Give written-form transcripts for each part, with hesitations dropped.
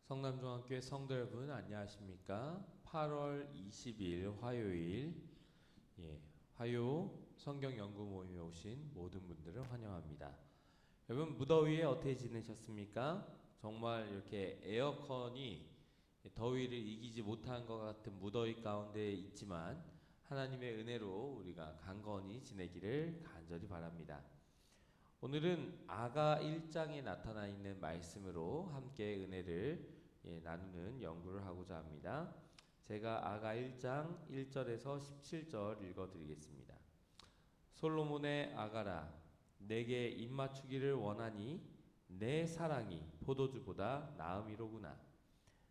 성남중학교의 성도 여러분 안녕하십니까? 8월 20일 화요일 화요 성경 연구 모임에 오신 모든 분들을 환영합니다. 여러분 무더위에 어떻게 지내셨습니까? 정말 이렇게 에어컨이 더위를 이기지 못한 것 같은 무더위 가운데 있지만 하나님의 은혜로 우리가 강건히 지내기를 간절히 바랍니다. 오늘은 아가 1장에 나타나 있는 말씀으로 함께 은혜를 나누는 연구를 하고자 합니다. 제가 아가 1장 1절에서 17절 읽어드리겠습니다. 솔로몬의 아가라, 내게 입맞추기를 원하니 내 사랑이 포도주보다 나음이로구나.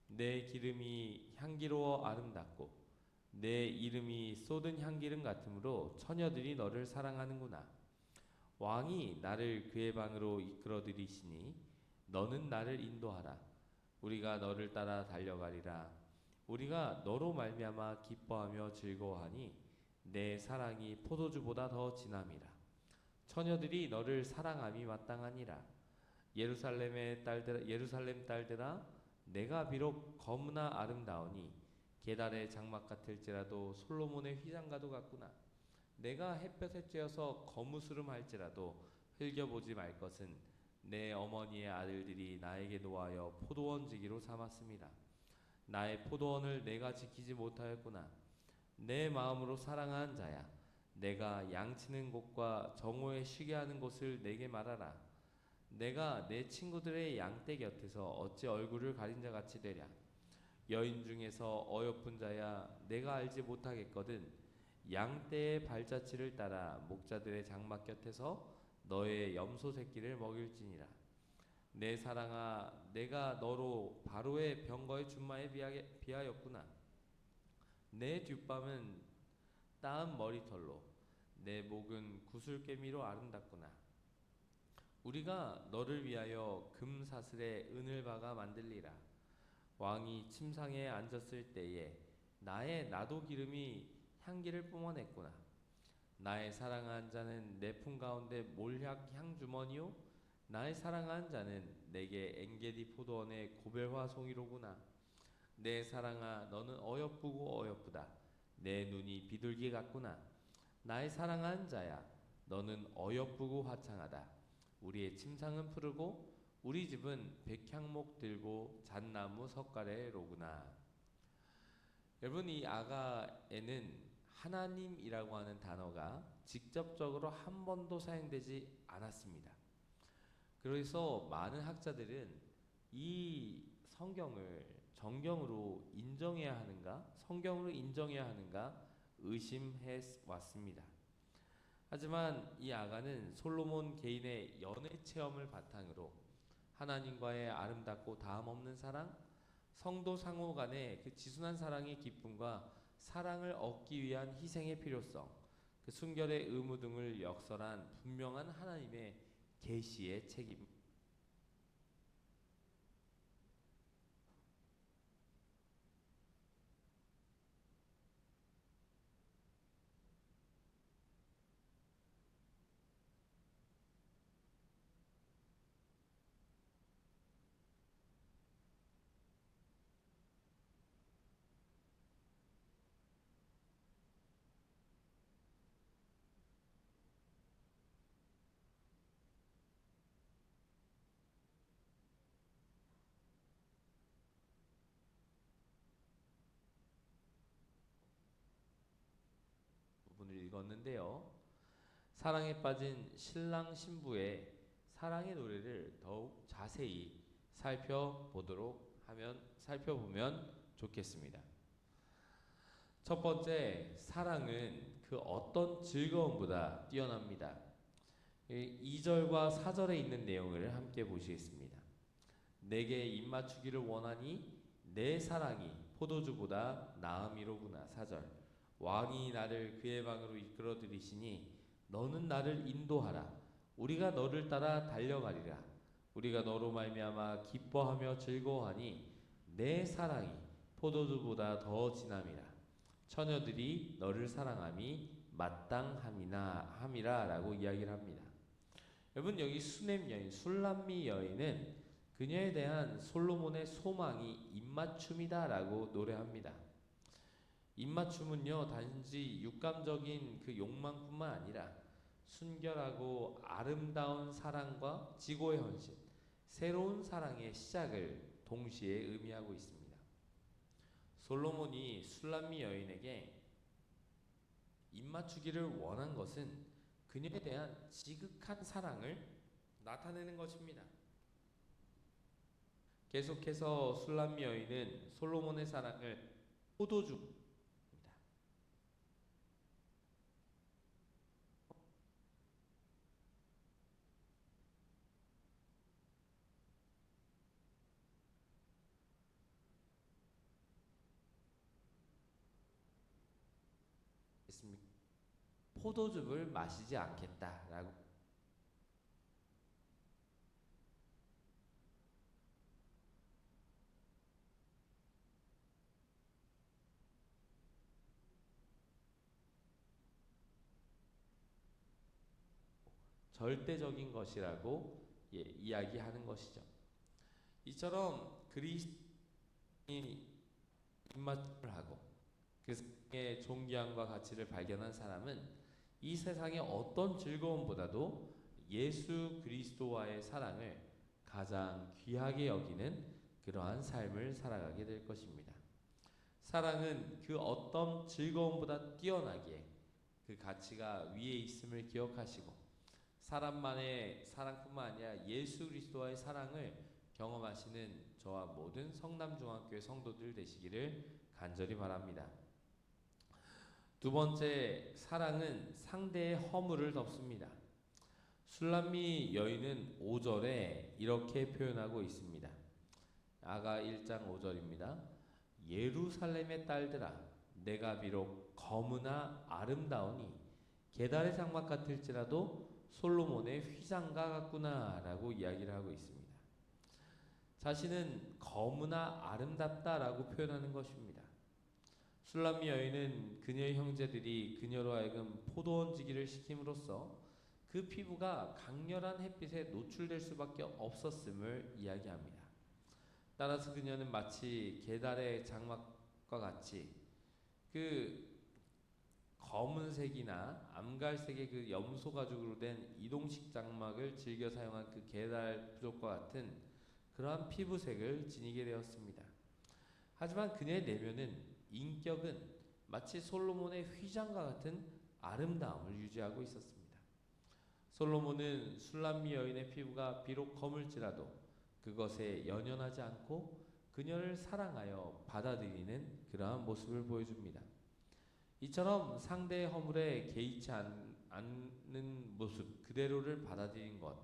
내 기름이 향기로워 아름답고 내 이름이 쏟은 향기름 같으므로 처녀들이 너를 사랑하는구나. 왕이 나를 그의 방으로 이끌어들이시니 너는 나를 인도하라. 우리가 너를 따라 달려가리라. 우리가 너로 말미암아 기뻐하며 즐거워하니 내 사랑이 포도주보다 더 진함이라. 처녀들이 너를 사랑함이 마땅하니라. 예루살렘 딸들아, 내가 비록 거무나 아름다우니 게달의 장막 같을지라도 솔로몬의 휘장과도 같구나. 내가 햇볕에 쬐어서 거무스름 할지라도 흘겨보지 말 것은 내 어머니의 아들들이 나에게 노하여 포도원 지기로 삼았습니다. 나의 포도원을 내가 지키지 못하였구나. 내 마음으로 사랑한 자야, 내가 양치는 곳과 정오에 쉬게 하는 곳을 내게 말하라. 내가 내 친구들의 양떼 곁에서 어찌 얼굴을 가린 자같이 되랴. 여인 중에서 어여쁜 자야, 내가 알지 못하겠거든. 양떼의 발자취를 따라 목자들의 장막 곁에서 너의 염소 새끼를 먹일지니라. 내 사랑아, 내가 너로 바로의 병거의 준마에 비하였구나. 내 뒷밤은 따은 머리털로, 내 목은 구슬깨미로 아름답구나. 우리가 너를 위하여 금사슬에 은을 박아 만들리라. 왕이 침상에 앉았을 때에 나의 나도 기름이 향기를 뿜어냈구나. 나의 사랑한 자는 내 품 가운데 몰약 향주머니요, 나의 사랑한 자는 내게 엔게디 포도원의 고벨화 송이로구나. 내 사랑아, 너는 어여쁘고 어여쁘다. 내 눈이 비둘기 같구나. 나의 사랑한 자야, 너는 어여쁘고 화창하다. 우리의 침상은 푸르고 우리 집은 백향목 들고 잣나무 석가래로구나. 여러분, 이 아가에는 하나님이라고 하는 단어가 직접적으로 한 번도 사용되지 않았습니다. 그래서 많은 학자들은 이 성경을 정경으로 인정해야 하는가, 성경으로 인정해야 하는가 의심해 왔습니다. 하지만 이 아가는 솔로몬 개인의 연애 체험을 바탕으로 하나님과의 아름답고 다함없는 사랑, 성도 상호 간의 그 지순한 사랑의 기쁨과 사랑을 얻기 위한 희생의 필요성, 그 순결의 의무 등을 역설한 분명한 하나님의 계시의 책임. 부분을 읽었는데요. 사랑에 빠진 신랑 신부의 사랑의 노래를 더욱 자세히 살펴보면 좋겠습니다. 첫 번째, 사랑은 그 어떤 즐거움보다 뛰어납니다. 2절과 4절에 있는 내용을 함께 보시겠습니다. 내게 입맞추기를 원하니 내 사랑이 포도주보다 나음이로구나. 4절, 왕이 나를 그의 방으로 이끌어들이시니 너는 나를 인도하라. 우리가 너를 따라 달려가리라. 우리가 너로 말미암아 기뻐하며 즐거워하니 내 사랑이 포도주보다 더 진함이라. 처녀들이 너를 사랑함이 마땅함이라 라고 이야기를 합니다. 여러분, 여기 수냄 여인, 술람미 여인은 그녀에 대한 솔로몬의 소망이 입맞춤이다라고 노래합니다. 입맞춤은요, 단지 육감적인 그 욕망뿐만 아니라 순결하고 아름다운 사랑과 지고의 헌신, 새로운 사랑의 시작을 동시에 의미하고 있습니다. 솔로몬이 술람미 여인에게 입맞추기를 원한 것은 그녀에 대한 지극한 사랑을 나타내는 것입니다. 계속해서 술람미 여인은 솔로몬의 사랑을 포도주 포도즙을 마시지 않겠다라고 절대적인 것이라고 이야기하는 것이죠. 이처럼 그리스도인이 입맞춤을 하고 그 세상의 존귀함과 가치를 발견한 사람은 이 세상의 어떤 즐거움보다도 예수 그리스도와의 사랑을 가장 귀하게 여기는 그러한 삶을 살아가게 될 것입니다. 사랑은 그 어떤 즐거움보다 뛰어나게 그 가치가 위에 있음을 기억하시고 사람만의 사랑뿐만 아니라 예수 그리스도와의 사랑을 경험하시는 저와 모든 성남중학교의 성도들 되시기를 간절히 바랍니다. 두 번째, 사랑은 상대의 허물을 덮습니다. 술람미 여인은 5절에 이렇게 표현하고 있습니다. 아가 1장 5절입니다. 예루살렘의 딸들아, 내가 비록 검으나 아름다우니 게달의 장막 같을지라도 솔로몬의 휘장과 같구나 라고 이야기를 하고 있습니다. 자신은 검으나 아름답다라고 표현하는 것입니다. 술람미 여인은 그녀의 형제들이 그녀로 하여금 포도원지기를 시킴으로써 그 피부가 강렬한 햇빛에 노출될 수밖에 없었음을 이야기합니다. 따라서 그녀는 마치 게달의 장막과 같이 그 검은색이나 암갈색의 그 염소 가죽으로 된 이동식 장막을 즐겨 사용한 그 게달 부족과 같은 그러한 피부색을 지니게 되었습니다. 하지만 그녀의 내면은 인격은 마치 솔로몬의 휘장과 같은 아름다움을 유지하고 있었습니다. 솔로몬은 술람미 여인의 피부가 비록 검을지라도 그것에 연연하지 않고 그녀를 사랑하여 받아들이는 그러한 모습을 보여줍니다. 이처럼 상대의 허물에 개의치 않는 모습 그대로를 받아들인 것,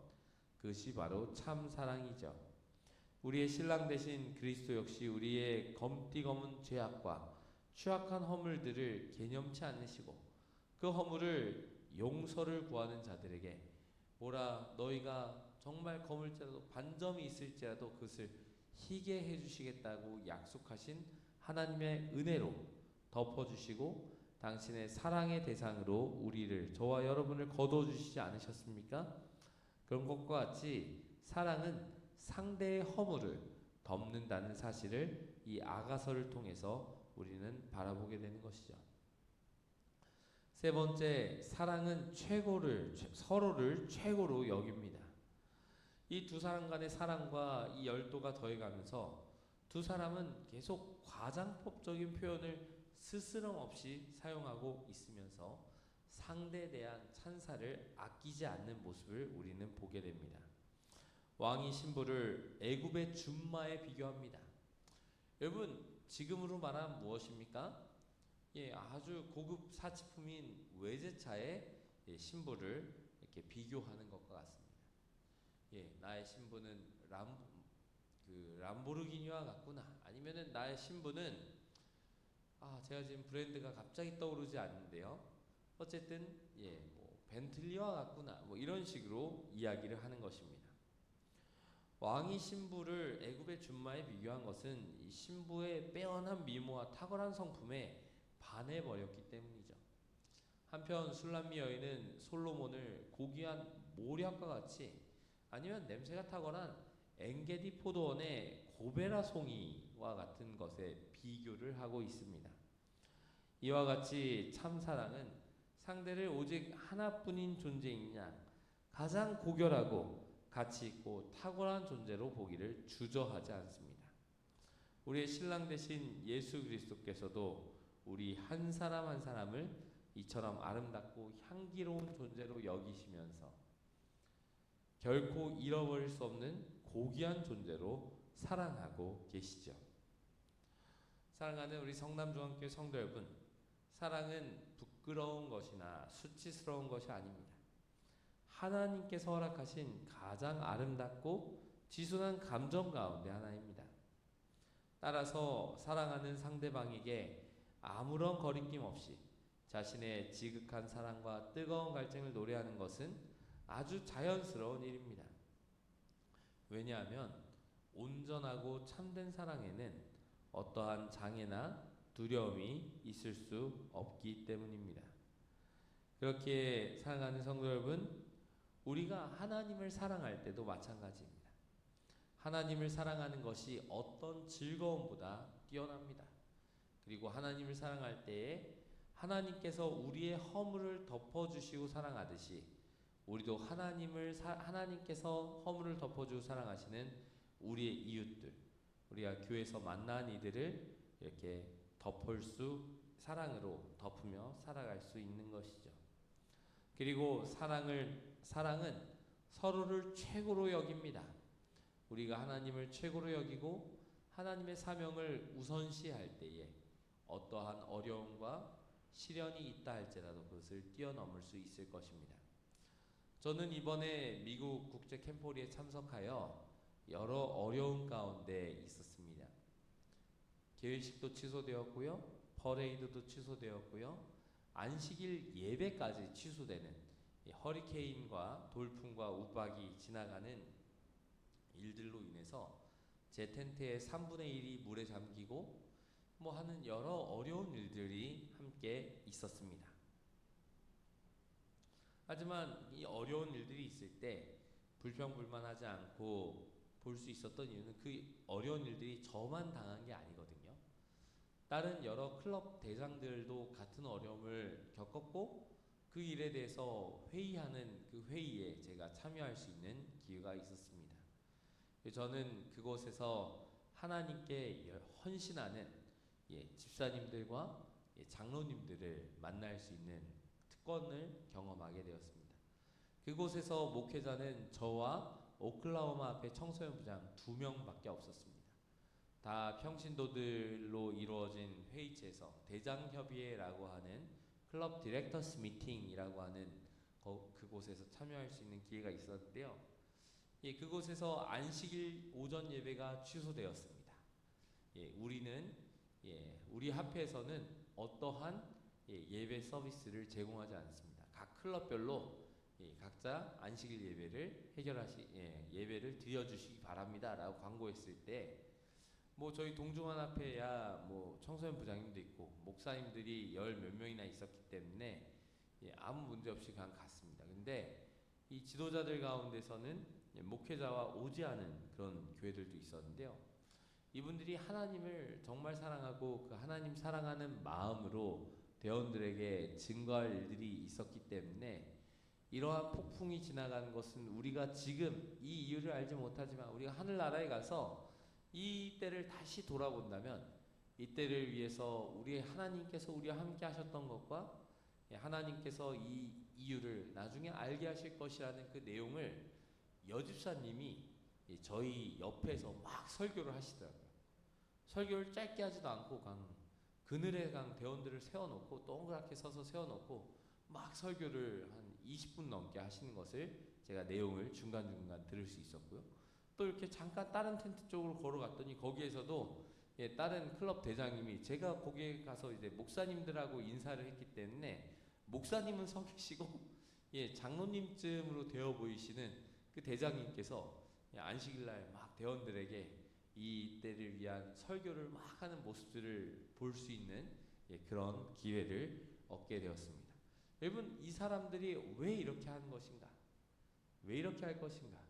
그것이 바로 참 사랑이죠. 우리의 신랑 되신 그리스도 역시 우리의 검디검은 죄악과 추악한 허물들을 개념치 않으시고 그 허물을 용서를 구하는 자들에게 보라, 너희가 정말 검을지라도 반점이 있을지라도 그것을 희게 해주시겠다고 약속하신 하나님의 은혜로 덮어주시고 당신의 사랑의 대상으로 우리를, 저와 여러분을 거둬주시지 않으셨습니까? 그런 것과 같이 사랑은 상대의 허물을 덮는다는 사실을 이 아가서를 통해서 우리는 바라보게 되는 것이죠. 세 번째, 사랑은 서로를 최고로 여깁니다. 이 두 사람 간의 사랑과 이 열도가 더해가면서 두 사람은 계속 과장법적인 표현을 스스럼 없이 사용하고 있으면서 상대에 대한 찬사를 아끼지 않는 모습을 우리는 보게 됩니다. 왕이 신부를 애굽의 줌마에 비교합니다. 여러분, 지금으로 말하면 무엇입니까? 아주 고급 사치품인 외제차에 신부를 이렇게 비교하는 것과 같습니다. 나의 신부는 람보르기니와 같구나. 아니면은 나의 신부는 제가 지금 브랜드가 갑자기 떠오르지 않는데요. 어쨌든 벤틀리와 같구나. 이런 식으로 이야기를 하는 것입니다. 왕이 신부를 애굽의 줌마에 비교한 것은 이 신부의 빼어난 미모와 탁월한 성품에 반해버렸기 때문이죠. 한편 술람미 여인은 솔로몬을 고귀한 모략과 같이 아니면 냄새가 탁월한 엔게디 포도원의 고베라 송이와 같은 것에 비교를 하고 있습니다. 이와 같이 참 사랑은 상대를 오직 하나뿐인 존재인 양 가장 고결하고 가치 있고 탁월한 존재로 보기를 주저하지 않습니다. 우리의 신랑 되신 예수 그리스도께서도 우리 한 사람 한 사람을 이처럼 아름답고 향기로운 존재로 여기시면서 결코 잃어버릴 수 없는 고귀한 존재로 사랑하고 계시죠. 사랑하는 우리 성남중앙교회 성도 여러분, 사랑은 부끄러운 것이나 수치스러운 것이 아닙니다. 하나님께서 허락하신 가장 아름답고 지순한 감정 가운데 하나입니다. 따라서 사랑하는 상대방에게 아무런 거리낌 없이 자신의 지극한 사랑과 뜨거운 갈증을 노래하는 것은 아주 자연스러운 일입니다. 왜냐하면 온전하고 참된 사랑에는 어떠한 장애나 두려움이 있을 수 없기 때문입니다. 그렇게 사랑하는 성도 여러분, 우리가 하나님을 사랑할 때도 마찬가지입니다. 하나님을 사랑하는 것이 어떤 즐거움보다 뛰어납니다. 그리고 하나님을 사랑할 때에 하나님께서 우리의 허물을 덮어주시고 사랑하듯이 우리도 하나님께서 허물을 덮어주고 사랑하시는 우리의 이웃들, 우리가 교회에서 만난 이들을 이렇게 사랑으로 덮으며 살아갈 수 있는 것이죠. 그리고 사랑은 서로를 최고로 여깁니다. 우리가 하나님을 최고로 여기고 하나님의 사명을 우선시할 때에 어떠한 어려움과 시련이 있다 할지라도 그것을 뛰어넘을 수 있을 것입니다. 저는 이번에 미국 국제 캠포리에 참석하여 여러 어려움 가운데 있었습니다. 개회식도 취소되었고요, 퍼레이드도 취소되었고요, 안식일 예배까지 취소되는 허리케인과 돌풍과 우박이 지나가는 일들로 인해서 제 텐트의 3분의 1이 물에 잠기고 하는 여러 어려운 일들이 함께 있었습니다. 하지만 이 어려운 일들이 있을 때 불평불만하지 않고 볼 수 있었던 이유는 그 어려운 일들이 저만 당한 게 아니거든요. 다른 여러 클럽 대장들도 같은 어려움을 겪었고 그 일에 대해서 회의하는 그 회의에 제가 참여할 수 있는 기회가 있었습니다. 저는 그곳에서 하나님께 헌신하는 집사님들과 장로님들을 만날 수 있는 특권을 경험하게 되었습니다. 그곳에서 목회자는 저와 오클라호마 앞에 청소년 부장 2명밖에 없었습니다. 다 평신도들로 이루어진 회의체에서 대장협의회라고 하는 클럽 디렉터스 미팅이라고 하는 그곳에서 참여할 수 있는 기회가 있었는데요. 그곳에서 안식일 오전 예배가 취소되었습니다. 우리 합회에서는 어떠한 예배 서비스를 제공하지 않습니다. 각 클럽별로 각자 안식일 예배를 예배를 드려주시기 바랍니다라고 광고했을 때 저희 동중환합회야 청소년 부장님도 있고 목사님들이 열 몇 명이나 있었기 때문에 아무 문제 없이 그냥 갔습니다. 근데 이 지도자들 가운데서는 목회자와 오지 않은 그런 교회들도 있었는데요. 이분들이 하나님을 정말 사랑하고 그 하나님 사랑하는 마음으로 대원들에게 증거할 일들이 있었기 때문에 이러한 폭풍이 지나가는 것은 우리가 지금 이 이유를 알지 못하지만 우리가 하늘나라에 가서 이 때를 다시 돌아본다면 이때를 위해서 우리 하나님께서 우리와 함께 하셨던 것과 하나님께서 이 이유를 나중에 알게 하실 것이라는 그 내용을 여집사님이 저희 옆에서 막 설교를 하시더라고요. 설교를 짧게 하지도 않고 그늘에 대원들을 세워놓고 동그랗게 서서 세워놓고 막 설교를 한 20분 넘게 하시는 것을 제가 내용을 중간중간 들을 수 있었고요. 또 이렇게 잠깐 다른 텐트 쪽으로 걸어갔더니 거기에서도 다른 클럽 대장님이 제가 거기에 가서 이제 목사님들하고 인사를 했기 때문에 목사님은 서 계시고 장로님쯤으로 되어 보이시는 그 대장님께서 안식일날 막 대원들에게 이 때를 위한 설교를 막 하는 모습들을 볼 수 있는 그런 기회를 얻게 되었습니다. 여러분, 이 사람들이 왜 이렇게 하는 것인가? 왜 이렇게 할 것인가?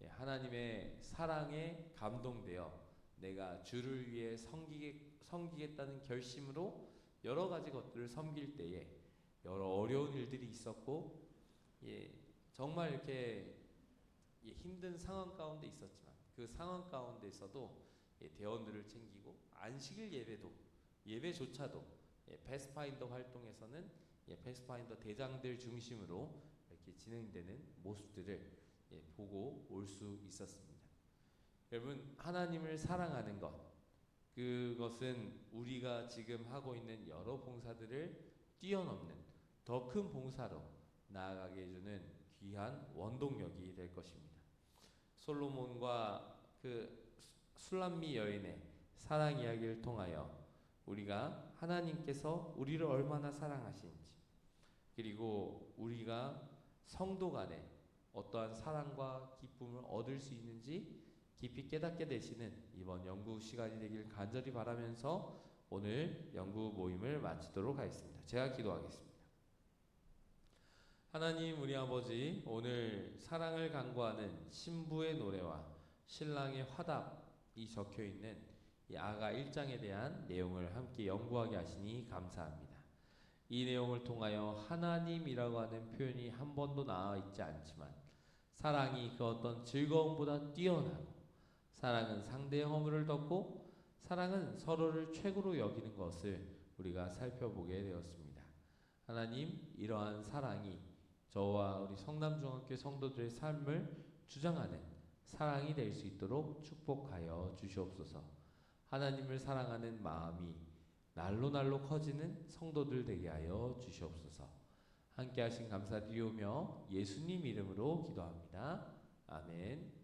하나님의 사랑에 감동되어 내가 주를 위해 섬기겠다는 결심으로 여러 가지 것들을 섬길 때에 여러 어려운 일들이 있었고, 정말 이렇게 힘든 상황 가운데 있었지만 그 상황 가운데서도 대원들을 챙기고 안식일 예배조차도 패스파인더 활동에서는 패스파인더 대장들 중심으로 이렇게 진행되는 모습들을 보고 올 수 있었습니다. 여러분, 하나님을 사랑하는 것, 그것은 우리가 지금 하고 있는 여러 봉사들을 뛰어넘는 더 큰 봉사로 나아가게 해주는 귀한 원동력이 될 것입니다. 솔로몬과 그 술람미 여인의 사랑 이야기를 통하여 우리가 하나님께서 우리를 얼마나 사랑하시는지, 그리고 우리가 성도 간에 어떠한 사랑과 기쁨을 얻을 수 있는지 깊이 깨닫게 되시는 이번 연구 시간이 되길 간절히 바라면서 오늘 연구 모임을 마치도록 하겠습니다. 제가 기도하겠습니다. 하나님, 우리 아버지, 오늘 사랑을 간구하는 신부의 노래와 신랑의 화답이 적혀있는 이 아가 1장에 대한 내용을 함께 연구하게 하시니 감사합니다. 이 내용을 통하여 하나님이라고 하는 표현이 한 번도 나와 있지 않지만 사랑이 그 어떤 즐거움보다 뛰어나고, 사랑은 상대의 허물을 덮고, 사랑은 서로를 최고로 여기는 것을 우리가 살펴보게 되었습니다. 하나님, 이러한 사랑이 저와 우리 성남중학교 성도들의 삶을 주장하는 사랑이 될 수 있도록 축복하여 주시옵소서. 하나님을 사랑하는 마음이 날로 커지는 성도들 되게 하여 주시옵소서. 함께 하신 감사드리오며 예수님 이름으로 기도합니다. 아멘.